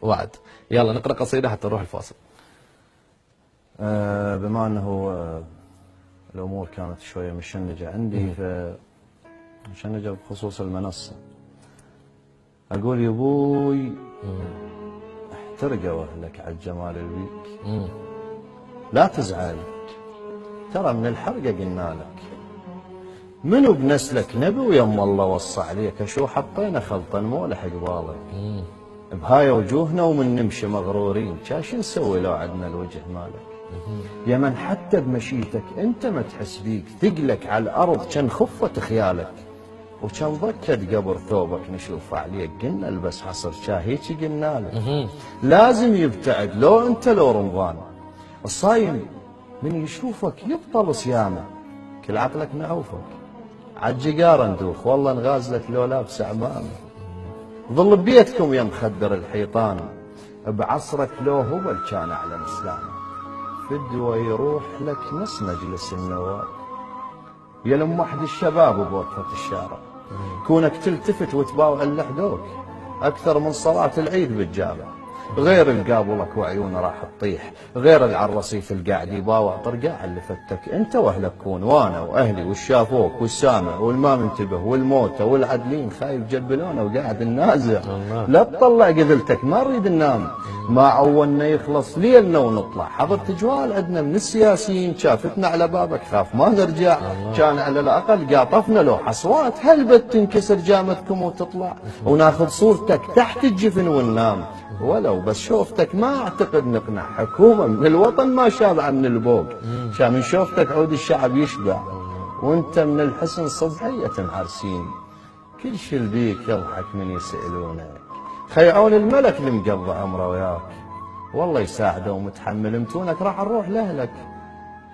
وعد. يلا نقرأ قصيدة حتى نروح الفاصل. بما أنه الأمور كانت شوية مشنجة عندي، مشنجة بخصوص المنصة. أقول يا أبوي احترقوا أهلك على الجمال البيك، لا تزعل ترى من الحرقة قلنا لك، منو بنسلك نبي ويم الله وصى عليك، شو حطينا خلطا مولح قبالك، بهاي وجوهنا ومن نمشي مغرورين، شاش نسوي لو عدنا الوجه مالك، يا من حتى بمشيتك انت ما تحس بيك، ثقلك على الارض كان خفة خيالك، وكان ضكت قبر ثوبك نشوف عليك، قلنا البس حصر شاهيكي قلنا لك، لازم يبتعد لو انت لو رمضان، الصايم من يشوفك يبطل صيامه، كل عقلك نعوفك عالجقار ندوخ، والله نغازلك لو لابس عمامه، ظل ببيتكم يا مخدر الحيطان، بعصرك لو هبل كان اعلن اسلامه، فدوى يروح لك نص مجلس النواب، يا لم واحد الشباب بوقفة الشارع، كونك تلتفت وتباوع اللحدوك، اكثر من صلاة العيد بالجامع، غير القابلك وعيونه راح تطيح، غير العالرصيف القاعد يباوع طرقاع اللي فتك، انت واهلك كون وانا واهلي والشافوك والسامع والما منتبه والموتى والعدلين خايف جبلونه وقاعد النازع، لا تطلع قذلتك ما نريد ننام، ما عولنا يخلص ليلنا ونطلع، حضرت جوال عندنا من السياسيين شافتنا على بابك خاف ما نرجع، كان على الاقل قاطفنا لو حصوات، هل بتنكسر جامتكم وتطلع، وناخذ صورتك تحت الجفن وننام، ولو بس شوفتك ما اعتقد نقنع حكومه من الوطن ما شابعه من البوق، شا من شوفتك عود الشعب يشبع، وانت من الحسن صبحيه عرسين، كل شي بيك يضحك من يسالونك، خيعون الملك اللي مقضى عمره وياك، والله يساعده ومتحمل متونك راح نروح لاهلك،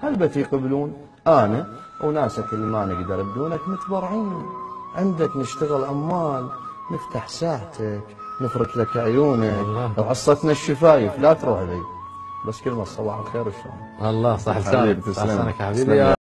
هل بتيقبلون انا وناسك اللي ما نقدر بدونك متبرعين، عندك نشتغل عمال نفتح ساعتك نفرك لك عيونك، لو عصتنا الشفايف لا تروح بعيد، بس كلمة صباح الخير وشلون. الله صح لسانك، صح لسانك يا حبيبي.